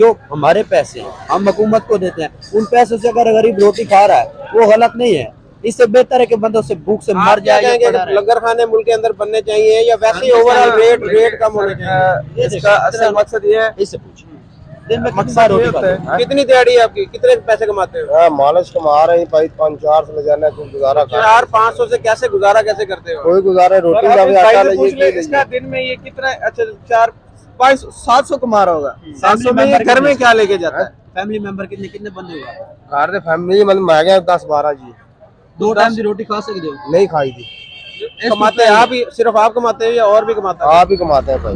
जो हमारे पैसे हैं हम हुकूमत को देते हैं, उन पैसों से अगर गरीब रोटी खा रहा है वो गलत नहीं है। इससे बेहतर है कि बंदों से भूख से मर जाएंगे। लंगर खाने मुल्क के अंदर बनने चाहिए या वैसे ही ओवरऑल रेट कम होने चाहिए? इसका असल मकसद ये है, इससे पूछिए दिन में कितना मकसद ये रोटी होता खाते है। हैं? कितनी दिहाड़ी है आपकी, कितने पैसे कमाते हो? मालिश कमा रहे हैं भाई, 500-400 ले जाना है, कुछ गुजारा कर 400-500 से कैसे गुजारा कैसे करते हो? कोई गुजारा रोटी का भी आटा लीजिए। इसका दिन में ये कितना, अच्छा 400-500-700 कमा रहा होगा। 700 में ये घर में क्या लेके जाता है? फैमिली मेंबर कितने कितने बंदे हुआ? घर दे फैमिली मतलब मैं गया 10-12 जी, 2 टाइम की रोटी खा सकते हो? नहीं खाई थी। कमाते हैं आप ही, सिर्फ आप कमाते हो या और भी कमाता है? आप ही कमाते हैं भाई।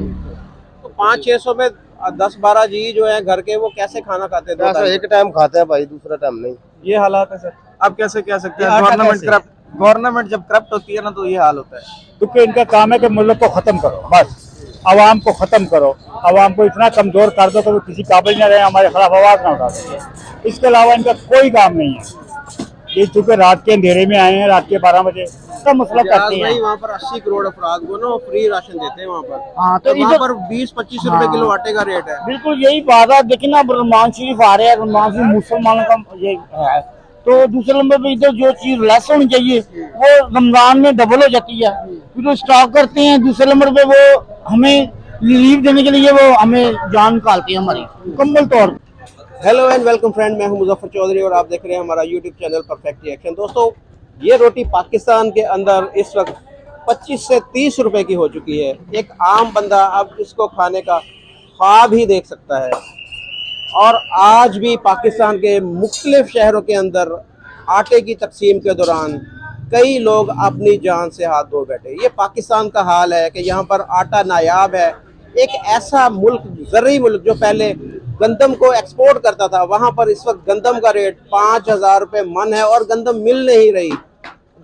तो 500-600 में 10-12 जी जो है घर के, वो कैसे खाना खाते हैं? ऐसा एक टाइम खाते हैं भाई, दूसरा टाइम नहीं। ये हालात है सर, आप कैसे कह सकते हैं? ये आटा कैसे? गवर्नमेंट जब करप्ट होती है ना तो ये हाल होता है। क्योंकि इनका काम है कि मुल्क को खत्म करो, बस आवाम को खत्म करो, आवाम को इतना कमजोर कर दो कि वो किसी काबिल न रहे, हमारे खिलाफ आवाज ना उठा सके। इसके अलावा इनका कोई काम नहीं है। ये चूंकि रात के अंधेरे में आए हैं, रात के 12 बजे इसका मतलब करते भाई हैं। वहाँ पर 80 करोड़ अफराद को ना फ्री राशन देते हैं वहाँ पर। हाँ, तो वहाँ इधर- पर 20-25 रुपए किलो आटे का रेट है। बिल्कुल यही बात है। लेकिन अब रमजान शरीफ आ रहे हैं, रमजान शरीफ मुसलमानों का ये है, तो दूसरे नंबर पे इधर जो चीज लेस होनी चाहिए वो रमजान में डबल हो जाती है, फिर वो स्टॉक करते हैं। दूसरे नंबर पे वो हमें रिलीफ देने के लिए वो हमें जान निकालते हैं हमारी मुकम्मल तौर पर। हेलो एंड वेलकम फ्रेंड, मैं हूं मुजफ्फर चौधरी और आप देख रहे हैं हमारा यूट्यूब चैनल परफेक्ट रिएक्शन। दोस्तों, ये रोटी पाकिस्तान के अंदर इस वक्त 25 से 30 रुपए की हो चुकी है। एक आम बंदा अब इसको खाने का ख्वाब ही देख सकता है। और आज भी पाकिस्तान के मुख्तलिफ शहरों के अंदर आटे की तकसीम के दौरान कई लोग अपनी जान से हाथ धो बैठे। ये पाकिस्तान का हाल है कि यहाँ पर आटा नायाब है। एक ऐसा मुल्क, ज़रूरी मुल्क, जो पहले गंदम को एक्सपोर्ट करता था, वहाँ पर इस वक्त गंदम का रेट 5000 रुपये मन है और गंदम मिल नहीं रही।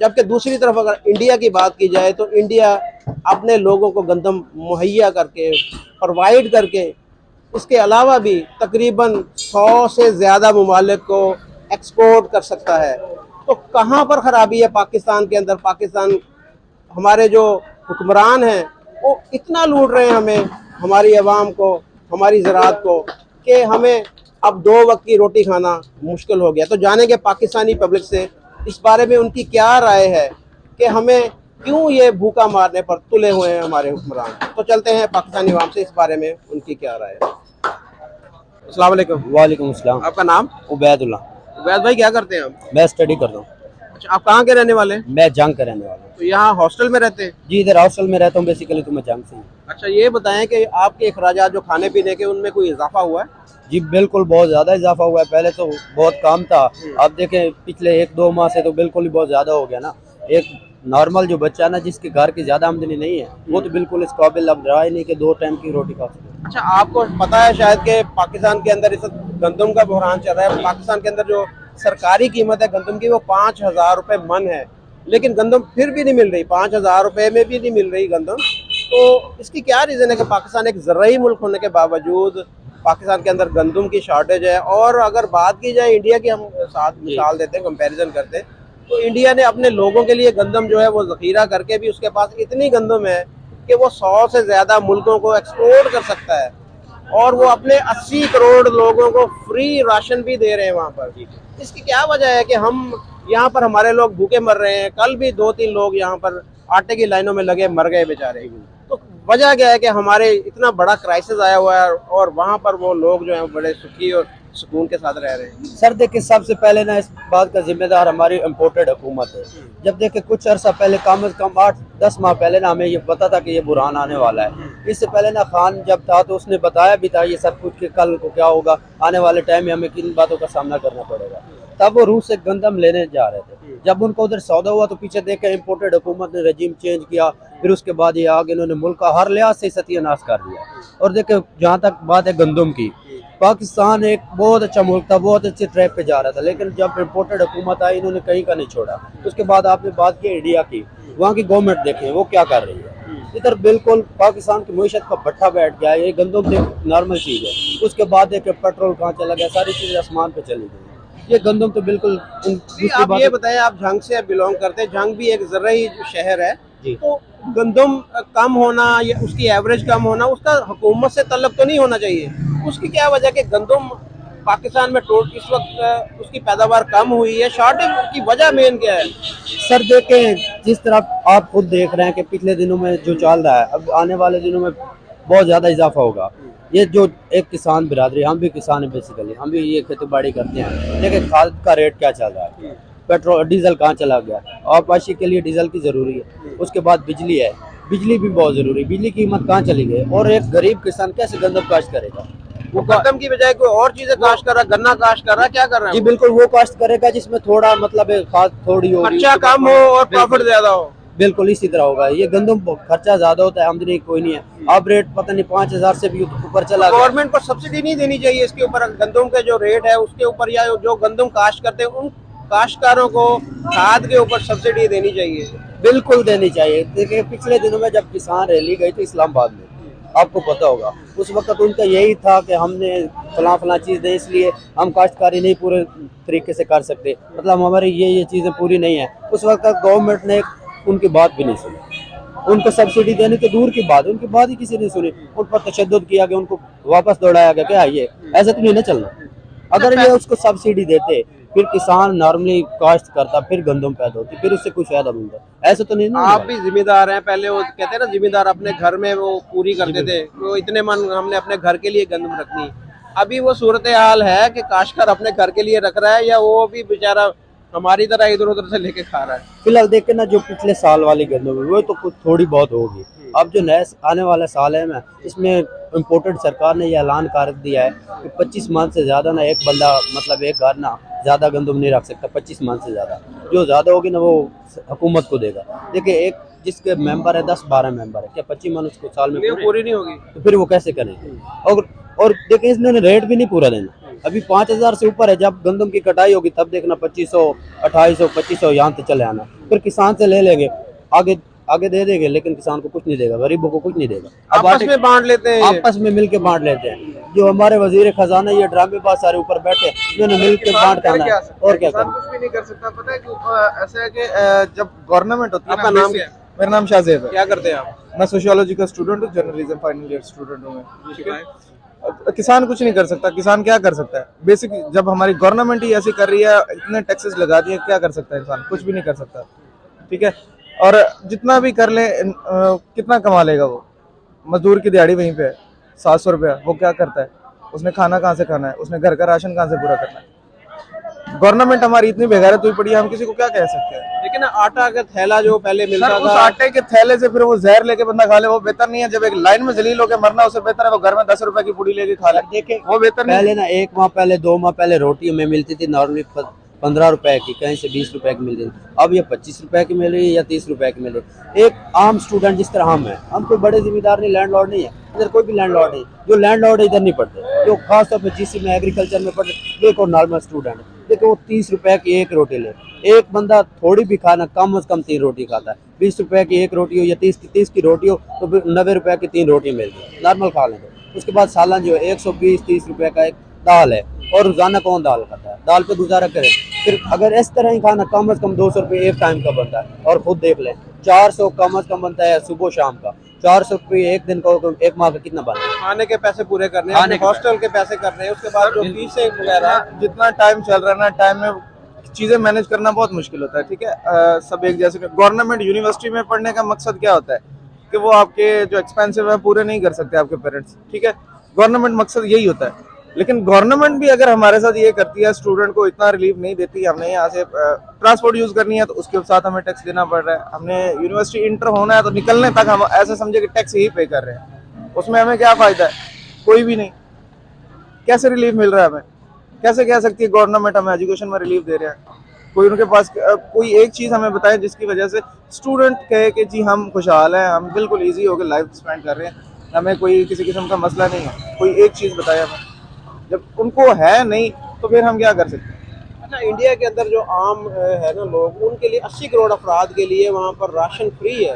जबकि दूसरी तरफ अगर इंडिया की बात की जाए तो इंडिया अपने लोगों को गंदम मुहैया करके, प्रोवाइड करके, इसके अलावा भी तकरीबन 100 से ज़्यादा ममालिक को एक्सपोर्ट कर सकता है। तो कहाँ पर ख़राबी है पाकिस्तान के अंदर? पाकिस्तान, हमारे जो हुक्मरान हैं वो इतना लूट रहे हैं हमें, हमारी आवाम को, हमारी ज़राअत को, कि हमें अब 2 वक्त की रोटी खाना मुश्किल हो गया। तो जानेंगे पाकिस्तानी पब्लिक से इस बारे में उनकी क्या राय है कि हमें क्यों ये भूखा मारने पर तुले हुए हैं हमारे हुक्मरान। तो चलते हैं पाकिस्तानी आवाम से, इस बारे में उनकी क्या राय है। अस्सलाम वालेकुम। वालेकुम अस्सलाम। आपका नाम? उबैदुल्ला। उबैद भाई, क्या करते हैं आप? मैं स्टडी करता हूँ। अच्छा, आप कहाँ के रहने वाले हैं? मैं जंग का रहने वाला हूँ। तो यहाँ हॉस्टल में रहते हैं? जी, इधर हॉस्टल में रहता हूँ बेसिकली, तो मैं जंग से हूँ। अच्छा, ये बताएं कि आपके अखराजात जो खाने पीने के, उनमें कोई इजाफा हुआ है? जी बिल्कुल, बहुत ज़्यादा इजाफा हुआ है। पहले तो बहुत कम था, अब देखें पिछले 1-2 माह से तो बिल्कुल ही बहुत ज़्यादा हो गया ना। एक नॉर्मल जो बच्चा ना, जिसके घर की ज़्यादा आमदनी नहीं है, वो तो बिल्कुल इस काबिल अब रहा ही नहीं कि 2 टाइम की रोटी खा सके। अच्छा, आपको पता है शायद कि पाकिस्तान के अंदर इस वक्त गंदम का बहरान चल रहा है। पाकिस्तान के अंदर जो सरकारी कीमत है गंदम की वो 5000 रुपये मन है, लेकिन गंदम फिर भी नहीं मिल रही, 5000 रुपये में भी नहीं मिल रही गंदम। तो इसकी क्या रीज़न है कि पाकिस्तान एक ज़रूरी मुल्क होने के बावजूद पाकिस्तान के अंदर गंदम की शॉर्टेज है? और अगर बात की जाए इंडिया की, हम साथ मिसाल देते हैं, कंपैरिजन करते हैं, तो इंडिया ने अपने लोगों के लिए गंदम जो है वो ज़ख़ीरा करके भी उसके पास इतनी गंदम है कि वो 100 से ज़्यादा मुल्कों को एक्सपोर्ट कर सकता है, और वो अपने 80 करोड़ लोगों को फ्री राशन भी दे रहे हैं वहाँ पर। इसकी क्या वजह है कि हम यहाँ पर, हमारे लोग भूखे मर रहे हैं? कल भी 2-3 लोग यहाँ पर आटे की लाइनों में लगे मर गए बेचारे। तो वजह क्या है कि हमारे इतना बड़ा क्राइसिस आया हुआ है और वहाँ पर वो लोग जो हैं बड़े सुखी और सुकून के साथ रह रहे हैं? सर देखिए, सबसे पहले ना इस बात का जिम्मेदार हमारी इम्पोर्टेड हुकूमत है। जब देखे कुछ अर्सा पहले, कम से कम 8-10 माह पहले ना, हमें ये पता था कि ये बुरहान आने वाला है। इससे पहले ना खान जब था तो उसने बताया भी था ये सब कुछ कि कल को क्या होगा, आने वाले टाइम में हमें किन बातों का सामना करना पड़ेगा। तब वो रूस से गंदम लेने जा रहे थे। जब उनको उधर सौदा हुआ तो पीछे देख के इम्पोर्टेड हुकूमत ने रजीम चेंज किया, फिर उसके बाद ये आगे इन्होंने मुल्क का हर लिहाज से सत्यानाश कर दिया। और देखे, जहाँ तक बात है गंदम की, पाकिस्तान एक बहुत अच्छा मुल्क था, बहुत अच्छे ट्रैक पे जा रहा था, लेकिन जब इम्पोर्टेड हुकूमत आई इन्होंने कहीं का नहीं छोड़ा। उसके बाद आपने बात की इंडिया की, वहाँ की गवर्नमेंट देखें वो क्या कर रही है। इधर बिल्कुल पाकिस्तान की मईशत का भट्ठा बैठ गया है। ये गंदम एक नॉर्मल चीज़ है, उसके बाद देखे पेट्रोल कहाँ चला गया, सारी चीज़ें आसमान पे चली गई। ये गंदम तो बिल्कुल आप ये बताएं, आप जंग से बिलोंग करते हैं, जंग भी एक ज़रूरी शहर है, जी। तो गंदम कम होना या उसकी एवरेज कम होना उसका हुकूमत से तलब तो नहीं होना चाहिए? उसकी क्या वजह कि गंदम पाकिस्तान में इस वक्त उसकी पैदावार कम हुई है, शॉर्टेज की वजह मेन क्या है? सर देखें, जिस तरह आप खुद देख रहे हैं कि पिछले दिनों में जो चल रहा है, अब आने वाले दिनों में बहुत ज़्यादा इजाफा होगा। ये जो एक किसान बिरादरी, हम भी किसान हैं बेसिकली, हम भी ये खेती बाड़ी करते हैं, लेकिन खाद का रेट क्या चल रहा है, पेट्रोल डीजल कहाँ चला गया, और पाशी के लिए डीजल की ज़रूरी है, उसके बाद बिजली है, बिजली भी बहुत ज़रूरी है, बिजली की कीमत कहाँ चली गई, और एक गरीब किसान कैसे गंदम काश्त करेगा? वो गंदम की बजाय कोई और चीजें काश्त कर रहा है, गन्ना काश्त कर रहा है, क्या कर रहा जी है? बिल्कुल, वो काश्त करेगा जिसमें थोड़ा मतलब खाद थोड़ी हो, खर्चा कम हो और प्रॉफिट ज्यादा हो। बिल्कुल इसी तरह होगा। ये गंदम खर्चा ज्यादा होता है, आमदनी कोई नहीं है। अब रेट पता नहीं 5,000 से भी ऊपर चला गया। गवर्नमेंट को सब्सिडी नहीं देनी चाहिए इसके ऊपर, गंदम के जो रेट है उसके ऊपर, या जो गंदम काश्त करते हैं उन काश्तकारों को खाद के ऊपर सब्सिडी देनी चाहिए। बिल्कुल देनी चाहिए। देखिए पिछले दिनों में जब किसान रैली गई थी इस्लामाबाद में, आपको पता होगा, उस वक्त उनका यही था कि हमने फला चीज़ दे, इसलिए हम काश्तकारी नहीं पूरे तरीके से कर सकते, मतलब हमारी ये चीज़ें पूरी नहीं है। उस वक्त गवर्नमेंट ने उनकी बात भी नहीं सुनी, उनको सब्सिडी देने तो दूर की बात, उनकी बात ही किसी ने सुनी। उन पर तशद्दुद किया गया, उनको वापस दौड़ाया गया। क्या ये ऐसा तो नहीं ना चलना। अगर ये उसको सब्सिडी देते, फिर किसान नॉर्मली काश्त करता, फिर गंदम पैदा होती, फिर उससे कुछ फायदा मिलता, ऐसा तो नहीं ना। आप भी जिम्मेदार हैं। पहले वो कहते हैं ना, जिम्मेदार अपने घर में वो पूरी करते थे, वो इतने मन हमने अपने घर के लिए गंदम रखनी। अभी वो सूरत हाल है कि काश्तकार अपने घर के लिए रख रहा है, या वो भी बेचारा हमारी तरह इधर उधर से लेके खा रहा है। फिलहाल देखे ना, जो पिछले साल वाली गंदम है वो तो कुछ थोड़ी बहुत होगी। अब जो नया आने वाला साल है ना, इसमें इम्पोर्टेड सरकार ने ये ऐलान कर दिया है कि 25 मन से ज़्यादा ना एक बंदा, मतलब एक घर ना ज़्यादा गंदम नहीं रख सकता। 25 मन से ज़्यादा, जो ज़्यादा होगी ना वो हुकूमत को देगा। देखिए एक जिसके मेंबर है 10-12 मेंबर है, क्या 25 मन उसको साल में पूरी नहीं होगी तो फिर वो कैसे करेंगे? और देखिए इन्होंने रेट भी नहीं पूरा देना। अभी 5,000 से ऊपर है, जब गंदम की कटाई होगी तब देखना 2500, 2800, 2500 यहाँ तक चले आना। फिर किसान से ले लेंगे, आगे दे देंगे, लेकिन किसान को कुछ नहीं देगा, गरीबों को कुछ नहीं देगा। अब आपस में बांट लेते हैं, आपस में मिलके बांट लेते हैं। जो हमारे वजीर खजाना ये ड्रामेबाज सारे ऊपर बैठे, इन्होंने मिलके बांट करना है और क्या किसान करना। कुछ भी नहीं कर सकता। पता है कि ऐसा है कि जब गवर्नमेंट होती है ना, आपका नाम basic- क्या है? मेरा नाम शाहजेब है। क्या करते हैं आप? मैं सोशियोलॉजी का स्टूडेंट हूँ, जर्नलिज्म फाइनल ईयर स्टूडेंट हूँ मैं। ठीक है, किसान कुछ नहीं कर सकता। किसान क्या कर सकता है? बेसिक जब हमारी गवर्नमेंट ही ऐसी कर रही है, इतने टैक्सेस लगा दिए, क्या कर सकता है इंसान? कुछ भी नहीं कर सकता। ठीक है, और जितना भी कर ले कितना कमा लेगा वो? मजदूर की दिहाड़ी वहीं पे है 700 रुपया, वो क्या करता है? उसने खाना कहाँ से खाना है? उसने घर का राशन कहाँ से पूरा करना है? गवर्नमेंट हमारी इतनी बेगैरत हुई पड़ी है, हम किसी को क्या कह सकते हैं? लेकिन आटा का थैला जो पहले मिलता सर, उस था, आटे के थैले से फिर वो जहर लेके बंदा खा ले, वो बेहतर नहीं है? जब एक लाइन में जलील होकर मरना, उससे बेहतर है वो घर में 10 रुपए की पूड़ी लेके खा ले। देखे वो बेहतर नहीं है? पहले ना 1 माह पहले, 2 माह पहले रोटी में मिलती थी नॉर्मली 15 रुपए की, कहीं से 20 रुपए की मिलती थी। अब ये 25 रुपए की मिल रही है या 30 रुपए की मिल रही है। एक आम स्टूडेंट जिस तरह हम कोई बड़े जिम्मेदार नहीं, लैंडलॉर्ड नहीं है, इधर कोई भी लैंडलॉर्ड नहीं। जो लैंडलॉर्ड है इधर नहीं पढ़ते, जो खासतौर पर जीसी में एग्रीकल्चर में पढ़ते, एक और नॉर्मल स्टूडेंट है। देखो वो 30 रुपए की एक रोटी ले, एक बंदा थोड़ी भी खाना कम से कम 3 रोटी खाता है। 20 रुपए की एक रोटी हो या 30 की रोटी हो तो फिर 90 रुपए की 3 रोटी मिलती है, नॉर्मल खा लेंगे। उसके बाद सालन जो है 120-30 रुपए का एक दाल है, और रोजाना कौन दाल खाता है? दाल पे गुजारा करे। फिर अगर इस तरह ही खाना कम से कम 200 रुपये एक टाइम का बनता है, और खुद देख लें 400 कम से कम बनता है सुबह शाम का। 400 रुपये एक दिन का, एक माह का कितना बना? खाने के पैसे पूरे करने खाने हैं, के हॉस्टल के पैसे करने हैं, उसके बाद जो फीसें वगैरह। जितना टाइम चल रहा है ना, टाइम में चीजें मैनेज करना बहुत मुश्किल होता है। ठीक है, सब एक जैसे। गवर्नमेंट यूनिवर्सिटी में पढ़ने का मकसद क्या होता है कि वो आपके जो एक्सपेंसिव है पूरे नहीं कर सकते आपके पेरेंट्स। ठीक है, गवर्नमेंट मकसद यही होता है। लेकिन गवर्नमेंट भी अगर हमारे साथ ये करती है, स्टूडेंट को इतना रिलीफ नहीं देती, हमने यहाँ से ट्रांसपोर्ट यूज करनी है तो उसके साथ हमें टैक्स देना पड़ रहा है, हमने यूनिवर्सिटी इंटर होना है तो निकलने तक हम ऐसे समझे कि टैक्स ही पे कर रहे हैं, उसमें हमें क्या फायदा है? कोई भी नहीं। कैसे रिलीफ मिल रहा है हमें? कैसे कह सकती है गवर्नमेंट हमें एजुकेशन में रिलीफ दे रहे हैं? कोई उनके पास कोई एक चीज हमें बताए जिसकी वजह से स्टूडेंट कहे कि जी हम खुशहाल हैं, हम बिल्कुल इजी होकर लाइफ स्पेंड कर रहे हैं, हमें कोई किसी किस्म का मसला नहीं है। कोई एक चीज बताए हमें। जब उनको है नहीं तो फिर हम क्या कर सकते हैं? अच्छा, इंडिया के अंदर जो आम है ना लोग, उनके लिए 80 करोड़ अफराद के लिए वहाँ पर राशन फ्री है।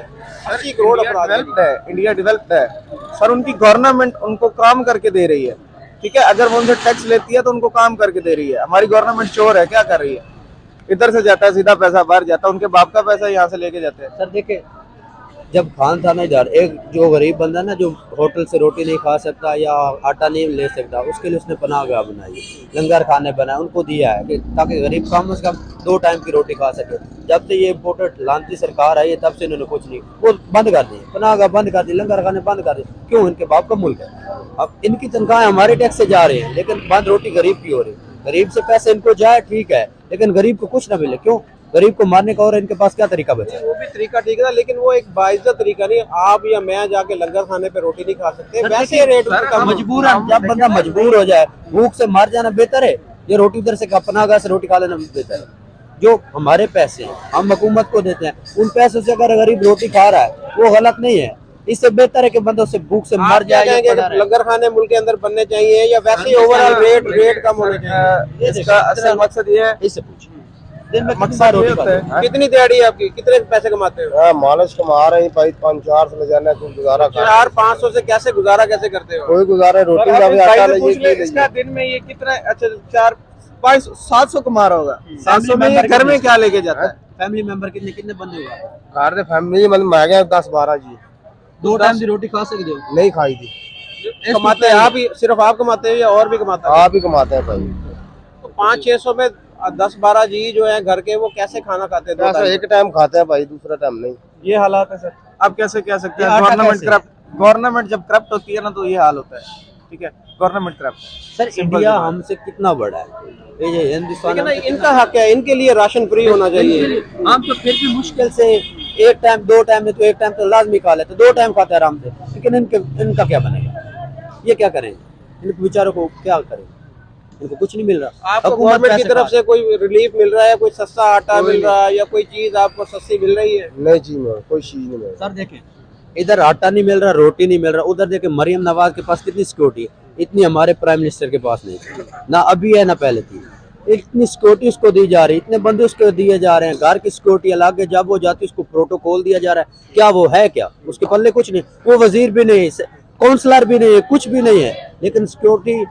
80 करोड़ अफराद के लिए। डेवलप्ड है, इंडिया डेवलप्ड है सर। उनकी गवर्नमेंट उनको काम करके दे रही है। ठीक है, अगर वो उनसे टैक्स लेती है तो उनको काम करके दे रही है। हमारी गवर्नमेंट चोर है, क्या कर रही है? इधर से जाता है सीधा पैसा बाहर जाता है, उनके बाप का पैसा यहाँ से लेके जाते हैं। सर देखे, जब खान था ना इधर, एक जो गरीब बंदा ना जो होटल से रोटी नहीं खा सकता या आटा नहीं ले सकता, उसके लिए उसने पनाहगाह बनाई, लंगर खाने बनाए, उनको दिया है कि ताकि गरीब कम से कम 2 टाइम की रोटी खा सके। जब से ये इम्पोर्टेड लानती सरकार आई है तब से इन्होंने कुछ नहीं, वो बंद कर दी, पनाहगाह बंद कर दी, लंगर खाने बंद कर दी। क्यों? इनके बाप का मुल्क है। अब इनकी तनख्वाहें हमारे टैक्स से जा रही हैं, लेकिन बंद रोटी गरीब की हो रही। गरीब से पैसे इनको जाए ठीक है, लेकिन गरीब को कुछ ना मिले। क्यों? गरीब को मारने का और इनके पास क्या तरीका बचा? वो भी तरीका ठीक है, लेकिन वो एक बाइज्जत तरीका नहीं। आप या मैं जाके लंगर खाने पे रोटी नहीं खा सकते, वैसे रेट कम। मजबूर है, जब बंदा मजबूर हो जाए, भूख से मर जाना बेहतर है, ये रोटी उधर से पनाहगाह से रोटी खा लेना बेहतर है। जो हमारे पैसे हैं हम हुकूमत को देते हैं, उन पैसों से अगर गरीब रोटी खा रहा है वो गलत नहीं है। इससे बेहतर है कि बंदा उससे भूख से मर जाए। लंगर खाने मुल्क के अंदर बनने चाहिए या वैसे ही ओवरऑल रेट कम होने चाहिए? इसका असल मकसद ये है, इससे पूछिए दिन में मकसद ये होता है। कितनी दिहाड़ी है आपकी, कितने पैसे कमाते हो? हाँ, मालिश कमा रहे हैं भाई, 5-4 से ले जाना है, कुछ गुजारा कर 400-500 से कैसे गुजारा कैसे करते हो? कोई गुजारा है, रोटी का भी आटा लीजिए। इसका दिन में ये कितना, अच्छा 4-5-700 कमा रहा होगा। 700 में ये घर में क्या लेके जाता है? फैमिली मेंबर कितने कितने बंदे हुआ? घर दे फैमिली मतलब मैं गया 10-12 जी 2 टाइम की रोटी खा सकते हो? नहीं खाई थी। कमाते हैं आप ही, सिर्फ आप कमाते हो या और भी कमाते हैं? आप ही कमाते हैं भाई। तो 500-600 में 10-12 जी जो है घर के, वो कैसे खाना खाते हैं? ऐसा एक टाइम खाते हैं भाई, दूसरा टाइम नहीं। ये हालात है सर। आप कैसे कह सकते ये हैं? आटा गवर्नमेंट कैसे? करप्ट, गवर्नमेंट जब करप्ट होती है ना तो ये हाल होता है। ठीक है, गवर्नमेंट करप्ट है। सर इंडिया हमसे कितना बड़ा है, ये हिंदुस्तान लेकिन हमसे इनका हक है, इनके लिए राशन फ्री होना चाहिए। हम तो फिर भी मुश्किल से 1 टाइम 2 टाइम में तो 1 टाइम तो लाजमी खा लेते, 2 टाइम खाते आराम से। लेकिन इनका क्या बनेगा? ये क्या करेंगे? इनके बेचारों को क्या करें? इनको कुछ नहीं मिल रहा। आपको हुकूमत गवर्नमेंट की पैसे तरफ खा से कोई रिलीफ मिल रहा है? कोई सस्ता आटा मिल रहा है या कोई चीज आपको सस्ती मिल रही है? नहीं जी, मैं कोई चीज नहीं मिल। सर देखें, इधर आटा नहीं मिल रहा, रोटी नहीं मिल रहा, उधर देखें मरियम नवाज के पास कितनी सिक्योरिटी है, इतनी हमारे प्राइम मिनिस्टर के पास नहीं, ना अभी है ना पहले थी। इतनी सिक्योरिटी उसको दी जा रही है, इतने बंदे उसको दिए जा रहे हैं, घर की सिक्योरिटी अलग है, जब वो जाती है उसको प्रोटोकॉल दिया जा रहा है। क्या वो है? क्या उसके पल्ले कुछ नहीं, वो वजीर भी नहीं है, काउंसलर भी नहीं है, कुछ भी नहीं है, लेकिन सिक्योरिटी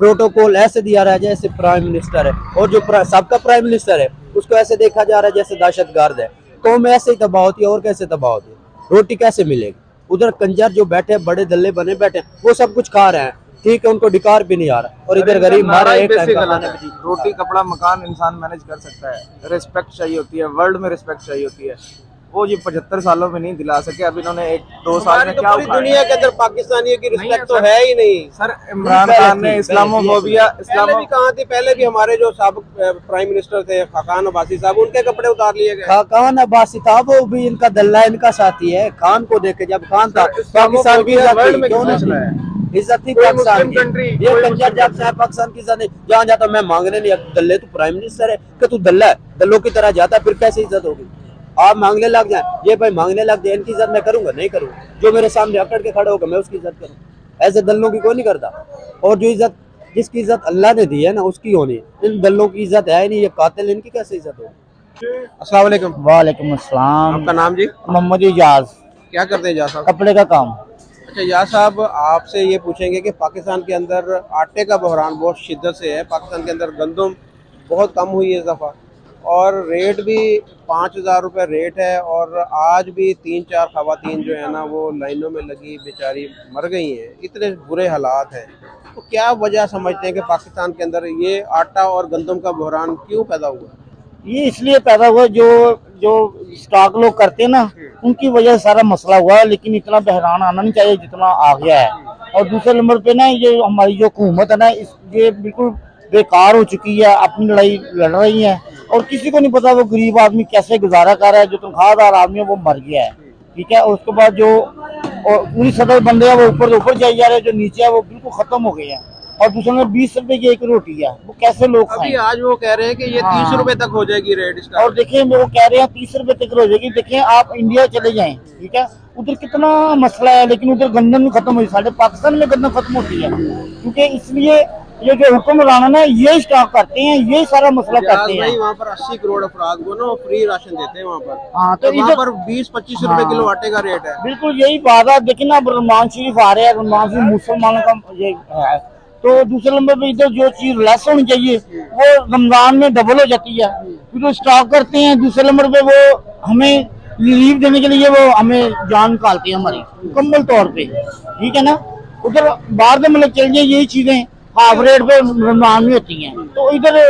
प्रोटोकॉल ऐसे दिया रहा है जैसे प्राइम मिनिस्टर है। और जो सबका प्राइम मिनिस्टर है उसको ऐसे देखा जा रहा है जैसे दहशतगर्द है। कौम ऐसे ही तबाह होती है, और कैसे तबाह होती है? रोटी कैसे मिलेगी? उधर कंजर जो बैठे बड़े दल्ले बने बैठे वो सब कुछ खा रहे हैं, ठीक है, उनको डिकार भी नहीं आ रहा, और इधर गरीब मारा एक टाइम का खाना भी। रोटी कपड़ा मकान इंसान मैनेज कर सकता है, रिस्पेक्ट चाहिए होती है, वर्ल्ड में रिस्पेक्ट चाहिए होती है, वो ये 75 सालों में नहीं दिला सके। अब इन्होंने 1-2 साल में क्या पूरी दुनिया के अंदर पाकिस्तानियों की रिस्पेक्ट तो है ही नहीं। सर इमरान खान ने इस्लामोफोबिया पहले भी कहाँ थी? पहले भी हमारे जो साबिक प्राइम मिनिस्टर थे खाकान अब्बासी साहब, उनके कपड़े उतार लिए गए। खाकान अब्बासी था, वो भी इनका दल्ला, इनका साथी है। खान को देखे, जब खान था पाकिस्तान की वर्ल्ड में क्यों मसला है? इज्जत थी कोई पाकिस्तान मुस्लिम कंट्री, की। ये कोई कंजर जब से पाकिस्तान की इज्जत नहीं, जहाँ जाता मैं मांगने नहीं, दल्ले तू प्राइम मिनिस्टर है कि तू दल्ला है, दल्लों की तरह जाता, फिर कैसे इज्जत होगी? आप मांगने लग जाए, ये भाई मांगने लग जाए, इनकी इज्जत मैं करूंगा? नहीं करूंगा। जो मेरे सामने अकड़ के खड़ा होगा मैं उसकी इज्जत करूँ, ऐसे दल्लों की कोई नहीं करता। और जो इज्जत, जिसकी इज्जत अल्लाह ने दी है ना उसकी होनी, इन दल्लों की इज्जत है नहीं, ये कातिल, इनकी कैसे इज्जत होगी? अस्सलाम वालेकुम। वालेकुम अस्सलाम। आपका नाम जी? मोहम्मद इजाज, क्या करते हैं जा साहब? कपड़े का काम। अच्छा या साहब, आपसे ये पूछेंगे कि पाकिस्तान के अंदर आटे का बहरान बहुत शिद्दत से है। पाकिस्तान के अंदर गंदम बहुत कम हुई है इजाफा, और रेट भी 5000 रुपये रेट है, और आज भी 3-4 खवातीन जो है ना वो लाइनों में लगी बेचारी मर गई हैं। इतने बुरे हालात हैं, तो क्या वजह समझते हैं कि पाकिस्तान के अंदर ये आटा और गंदम का बहरान क्यों पैदा हुआ? ये इसलिए पैदा हुआ, जो स्टॉक लोग करते हैं ना उनकी वजह से सारा मसला हुआ है। लेकिन इतना बहरान आना नहीं चाहिए जितना आ गया है। और दूसरे नंबर पे ना ये हमारी जो हुकूमत है ना, ये बिल्कुल बेकार हो चुकी है, अपनी लड़ाई लड़ रही है, और किसी को नहीं पता वो गरीब आदमी कैसे गुजारा कर रहा है। जो तनख्वाहदार आदमी है वो मर गया है, ठीक है। और उसके बाद जो पूरी सदर बंदे हैं वो ऊपर जाए जा रहे हैं, जो नीचे है वो बिल्कुल खत्म हो गए हैं। और दूसरे में 20 रुपए की एक रोटी है, वो कैसे लोग अभी खाएं? आज वो कह रहे हैं कि ये 30 रुपए तक हो जाएगी रेट इसका। और देखिए वो कह रहे हैं 30 रुपए तक हो जाएगी। देखिए आप इंडिया चले जाएं, ठीक है, उधर कितना मसला है, लेकिन उधर गंदम नहीं खत्म हुई। साढ़े पाकिस्तान में गंदम खत्म होती है, क्योंकि इसलिए ये जो हुक्मरान है ना ये स्टॉक करते हैं, ये सारा मसला करते हैं। वहाँ पर 80 करोड़ अफराद को ना फ्री राशन देते हैं वहाँ पर। हाँ, तो तो वहाँ इधर पर 20-25 रुपए किलो आटे का रेट है। बिल्कुल यही बात है। देखिए ना, अब रमजान शरीफ आ रहे हैं, रमजान शरीफ मुसलमानों का ये है, तो दूसरे नंबर पे इधर जो चीज लेस होनी चाहिए वो रमजान में डबल हो जाती है, फिर वो स्टॉक करते हैं। दूसरे नंबर पे वो हमें रिलीफ देने के लिए वो हमें जान निकालते हैं हमारी मुकम्मल तौर पे, ठीक है ना। उधर बाहर के मुल्क चल जाए यही चीजें हाफ रेट पे रमजान में होती हैं, तो इधर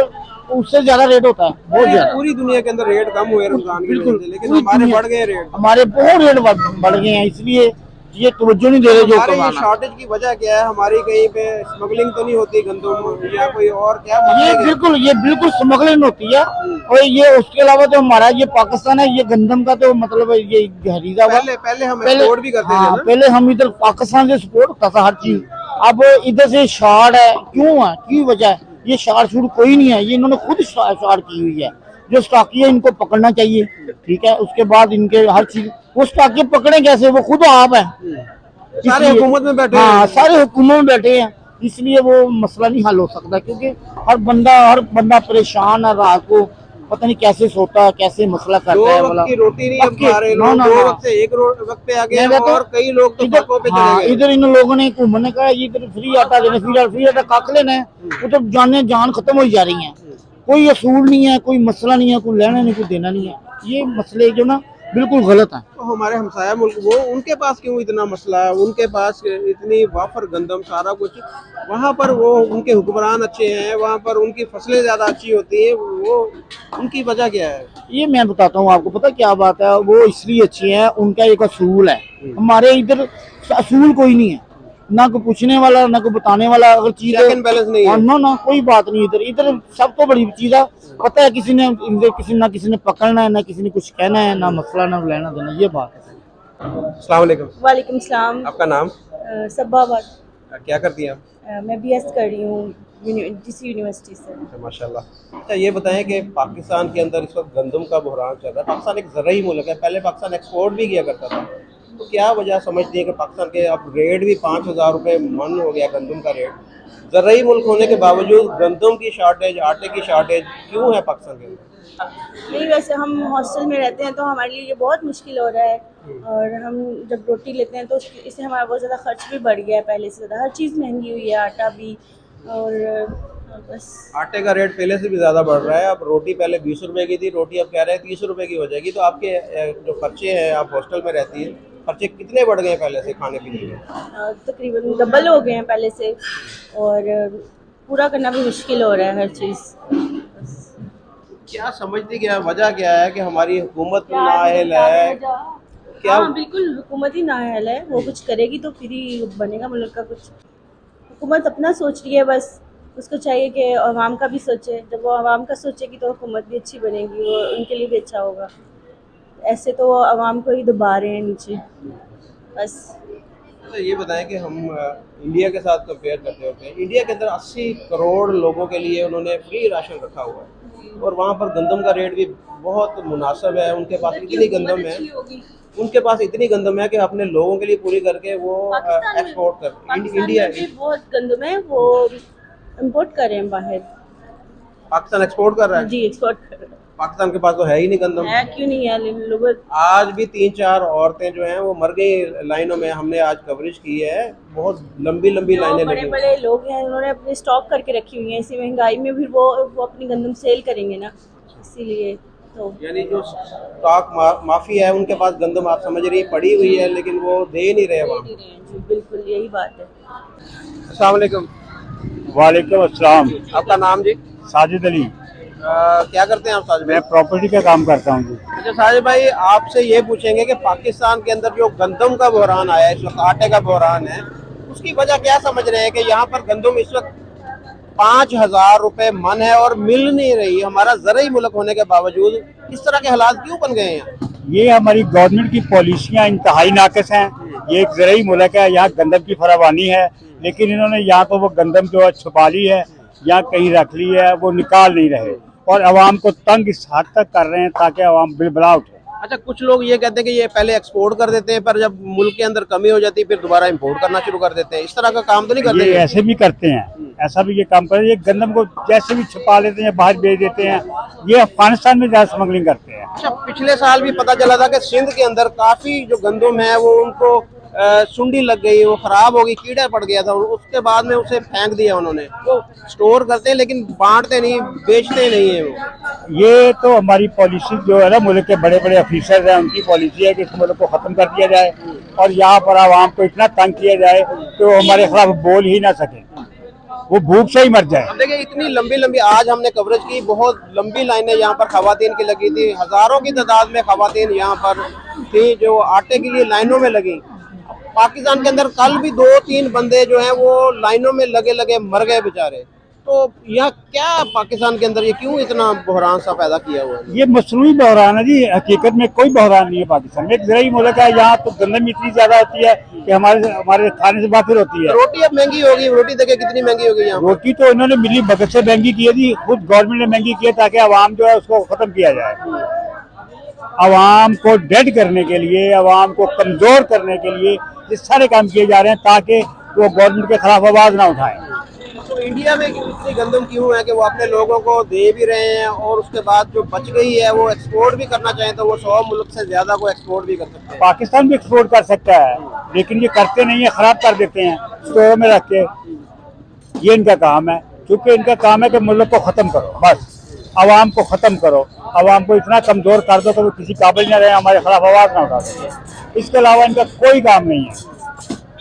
उससे ज्यादा रेट होता है, बहुत ज्यादा। पूरी दुनिया के अंदर रेट कम हुए रमजान की बिल्कुल, वजह से, लेकिन पूरी हमारे दुनिया- बढ़ गए रेट। हमारे बहुत रेट बढ़ गए हैं, इसलिए ये तवज्जो नहीं दे रहे जो हमारे ये करवाना। शॉर्टेज की वजह क्या है? हमारी कहीं पे स्मगलिंग तो नहीं होती गंदम या कोई और क्या ये बिल्कुल स्मगलिंग होती है। और ये उसके अलावा तो हमारा ये पाकिस्तान है, ये गंदम का तो मतलब ये गहरीजा हुआ। पहले हम एक्सपोर्ट भी करते थे हाँ, ना? पहले हम इधर पाकिस्तान से सपोर्ट होता था हर चीज। अब इधर से शार्ट है, क्यों है, की वजह है? ये शार्ट शूट कोई नहीं है, ये इन्होंने खुद शार्ट की हुई है। जो स्टॉकी है इनको पकड़ना चाहिए, ठीक है। उसके बाद इनके हर चीज, वो स्टॉकी पकड़े कैसे? वो खुद आप है, सारे हुकूमत में बैठे हाँ, हैं। सारे हुकूमत में बैठे हैं, इसलिए वो मसला नहीं हल हो सकता। क्योंकि हर बंदा परेशान है, रात को पता नहीं कैसे सोता है, कैसे मसला दो करता है वक्त वाला। की रोटी नहीं अब पक्के- खा रहे ना, लोग, ना, दो ना। वक्त से एक वक्त पे आ गए मैं हैं, कहता हूँ, और कई लोग तो इधर सड़कों पे हाँ, चले गए। इधर इन लोगों ने घूमने का इधर फ्री आटा देना, फ्री आटा काक लेना है, उधर जान खत्म हो जा रही है। कोई असूल नहीं है, कोई मसला नहीं है, कोई लेना नहीं, कोई देना नहीं है। ये मसले जो ना बिल्कुल गलत है। तो हमारे हमसाया मुल्क वो उनके पास क्यों इतना मसला है? उनके पास इतनी वाफर गंदम सारा कुछ, वहाँ पर वो उनके हुक्मरान अच्छे हैं, वहाँ पर उनकी फसलें ज्यादा अच्छी होती है, वो उनकी वजह क्या है? ये मैं बताता हूँ आपको, पता क्या बात है, वो इसलिए अच्छे हैं, उनका एक असूल है। हमारे इधर असूल कोई नहीं है, ना कोई पूछने वाला, ना कोई बताने वाला। अगर चीज चेक एंड बैलेंस नहीं है। ना कोई बात नहीं। इधर सबको बड़ी चीज है, पता है किसी ने किसी ने पकड़ना है, ना किसी ने कुछ कहना है, ना मसला ना लेना देना, ये बात है। अस्सलाम वालेकुम। वालेकुम सलाम। आपका नाम? सब्बाबाद। क्या करती हैं आप? मैं बीएस कर रही हूँ डीसी यूनिवर्सिटी से। अच्छा, माशाल्लाह। अच्छा, ये बताएं कि पाकिस्तान के अंदर इस वक्त गंदम का बहरान चल रहा है। पाकिस्तान एक ज़रई मुल्क है, पहले पाकिस्तान एक्सपोर्ट भी किया करता था, तो क्या वजह समझती है कि पाकिस्तान के अब रेट भी 5,000 रुपये मन हो गया गंदम का रेट? ज़रई मुल्क होने के बावजूद गंदम की शार्टेज, आटे की शार्टेज क्यों है पाकिस्तान के अंदर? नहीं, वैसे हम हॉस्टल में रहते हैं तो हमारे लिए ये बहुत मुश्किल हो रहा है, और हम जब रोटी लेते हैं तो इससे हमारा बहुत ज़्यादा खर्च भी बढ़ गया है, पहले से ज़्यादा हर चीज़ महंगी हुई है, आटा भी, और बस। आटे का रेट पहले से भी ज़्यादा बढ़ रहा है। अब रोटी पहले 20 रुपए की थी, रोटी अब कह रहे हैं 30 रुपए की हो जाएगी। तो आपके जो खर्चे हैं, आप हॉस्टल में रहती हैं, खर्चे कितने बढ़ गए हैं पहले से खाने पीने के? तकरीबन डबल हो गए हैं पहले से, और पूरा करना भी मुश्किल हो रहा है हर चीज़। क्या समझती, क्या वजह क्या है कि हमारी हुकूमत नाअहल है? क्या हाँ, बिल्कुल हुकूमत ही नाअहल है, वो कुछ करेगी तो फिर ही बनेगा मुल्क का कुछ। हुकूमत अपना सोच रही है बस, उसको चाहिए कि आवाम का भी सोचे। जब वो आवाम का सोचेगी तो हुकूमत भी अच्छी बनेगी, वो उनके लिए भी अच्छा होगा। ऐसे तो वो आवाम को ही दबा रहे हैं नीचे बस। अच्छा, ये बताएं कि हम इंडिया के साथ कंपेयर करते होते हैं। इंडिया के अंदर 80 करोड़ लोगों के लिए उन्होंने फ्री राशन रखा हुआ है, और वहाँ पर गंदम का रेट भी बहुत मुनासिब है। उनके पास इतनी गंदम है, कि अपने लोगों के लिए पूरी करके वो एक्सपोर्ट कर इंडिया बहुत गंदम है, वो इम्पोर्ट कर रहे हैं बाहर। पाकिस्तान एक्सपोर्ट कर रहा है। जी, एक्सपोर्ट कर रहे हैं। पाकिस्तान के पास तो है ही नहीं गंदम। है क्यों नहीं है, लोगों आज भी 3-4 औरतें जो हैं वो मर गई लाइनों में। हमने आज कवरेज की है, बहुत लंबी लंबी लाइनें बड़े लगी। बड़े लोग हैं, उन्होंने अपने स्टॉक करके रखी हुई है। इसी महंगाई में फिर वो अपनी गंदम सेल करेंगे ना, इसीलिए तो। यानी जो स्टॉक माफी है, उनके पास गंदम आप समझ रही है पड़ी हुई है, लेकिन वो दे नहीं रहे वहाँ। जी बिल्कुल, यही बात है। अस्सलाम वालेकुम। वालेकुम अस्सलाम। आपका नाम जी? साजिद अली। क्या करते हैं आप साजिद मैं भाई? प्रॉपर्टी का काम करता हूँ जी। अच्छा साजिद भाई, आपसे ये पूछेंगे कि पाकिस्तान के अंदर जो गंदम का बहरान आया है इस वक्त, आटे का बहरान है, उसकी वजह क्या समझ रहे हैं कि यहाँ पर गंदम इस वक्त 5,000 रुपए मन है और मिल नहीं रही? हमारा ज़रई मुल्क होने के बावजूद इस तरह के हालात क्यों बन गए हैं? ये हमारी गवर्नमेंट की पॉलिसियाँ इंतहाई नाकिस हैं। ये एक ज़रई मुल्क है, यहाँ गंदम की फरावानी है, लेकिन इन्होंने यहाँ तो वो गंदम जो है छुपा ली है या कहीं रख ली है, वो निकाल नहीं रहे, और आवाम को तंग इस हद तक कर रहे हैं ताकि आवाम बिलबला उठे। अच्छा, कुछ लोग ये कहते हैं कि ये पहले एक्सपोर्ट कर देते हैं, पर जब मुल्क के अंदर कमी हो जाती है फिर दोबारा इंपोर्ट करना शुरू कर देते हैं। इस तरह का काम तो नहीं करते? ये ऐसे भी करते हैं, ऐसा भी ये काम करते हैं। ये गंदम को जैसे भी छुपा लेते हैं, बाहर बेच देते हैं। ये अफगानिस्तान में ज़्यादा स्मगलिंग करते हैं। अच्छा, पिछले साल भी पता चला था कि सिंध के अंदर काफी जो गंदम है वो उनको सुंडी लग गई, वो खराब हो गई, कीड़ा पड़ गया था, और उसके बाद में उसे फेंक दिया उन्होंने। वो स्टोर करते हैं लेकिन बांटते नहीं, बेचते नहीं है वो। ये तो हमारी पॉलिसी जो है ना, मुल्क के बड़े बड़े ऑफिसर हैं, उनकी पॉलिसी है कि इस मुल्क को खत्म कर दिया जाए और यहाँ पर आवाम को इतना तंग किया जाए कि वो हमारे खिलाफ बोल ही ना सके, वो भूख से ही मर जाए। अब देखिए इतनी लंबी लंबी आज हमने कवरेज की, बहुत लंबी लाइनें यहाँ पर खवातीन की लगी थी, हजारों की तादाद में खवातीन यहाँ पर थी जो आटे के लिए लाइनों में लगी। पाकिस्तान के अंदर कल भी 2-3 बंदे जो हैं वो लाइनों में लगे लगे मर गए बेचारे। तो यह क्या पाकिस्तान के अंदर ये क्यों इतना बहरान सा पैदा किया हुआ है? ये मसनूई बहरान है जी, हकीकत में कोई बहरान नहीं है। पाकिस्तान में एक ज़राई मुल्क है, यहाँ तो गंदम इतनी ज्यादा होती है कि हमारे खाने से बातिर होती है। रोटी अब महंगी होगी, रोटी देखिए कितनी महंगी होगी यहाँ। रोटी तो इन्होंने मिली भगत से महंगी की थी, खुद गवर्नमेंट ने महंगी की है ताकि आवाम जो है उसको खत्म किया जाए। आवाम को डेड करने के लिए, आवाम को कमजोर करने के लिए ये सारे काम किए जा रहे हैं ताकि वो गवर्नमेंट के खिलाफ आवाज ना उठाएं। तो इंडिया में इतनी गंदम क्यों है कि वो अपने लोगों को दे भी रहे हैं और उसके बाद जो बच गई है वो एक्सपोर्ट भी करना चाहें तो वो 100 मुल्क से ज्यादा को एक्सपोर्ट भी कर सकते हैं। पाकिस्तान भी एक्सपोर्ट कर सकता है लेकिन ये करते नहीं है, खराब कर देते हैं स्टोर में रख के। ये इनका काम है, क्योंकि इनका काम है कि मुल्क को खत्म करो, बस आवाम को खत्म करो, आवाम को इतना कमजोर कर दो कि वो किसी काबिल न रहे, हमारे खिलाफ आवाज ना उठा सके। इसके अलावा इनका कोई काम नहीं है।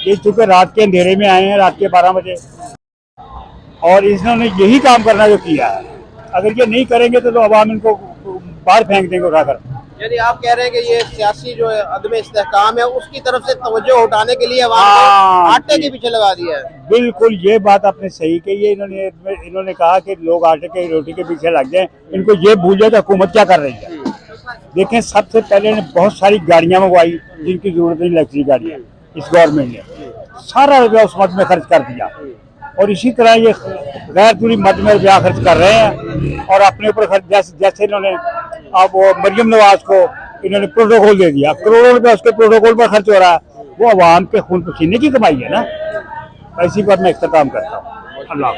ये चूंकि रात के अंधेरे में आए हैं, रात के 12 बजे, और इन्होंने यही काम करना जो किया है। अगर ये नहीं करेंगे तो आवाम इनको बाहर फेंक देंगे उठाकर। यानी आप कह रहे हैं कि ये सियासी जो है अदम इस्तेहकाम है उसकी तरफ से तवज्जो उठाने के लिए आवाम को आटे के पीछे लगा दिया है। बिल्कुल, ये बात आपने सही कही है। इन्होंने कहा कि लोग आटे के रोटी के पीछे लग जाएं, इनको ये भूल जाए कि हुकूमत क्या कर रही है। देखें, सबसे पहले ने बहुत सारी गाड़ियां मंगवाई जिनकी जरूरत नहीं, इलेक्ट्रिक गाड़ियां। इस गवर्नमेंट ने सारा रुपया उस मद में खर्च कर दिया, और इसी तरह ये गैर पूरी मद में रुपया खर्च कर रहे हैं और अपने ऊपर खर्च। जैसे इन्होंने अब वो मरियम नवाज को इन्होंने प्रोटोकॉल दे दिया, करोड़ों रुपया उसके प्रोटोकॉल पर खर्च हो रहा है। वो आवाम के खून पसीने की कमाई है ना। ऐसी बात मैं इख्तिताम करता हूँ। अल्लाह।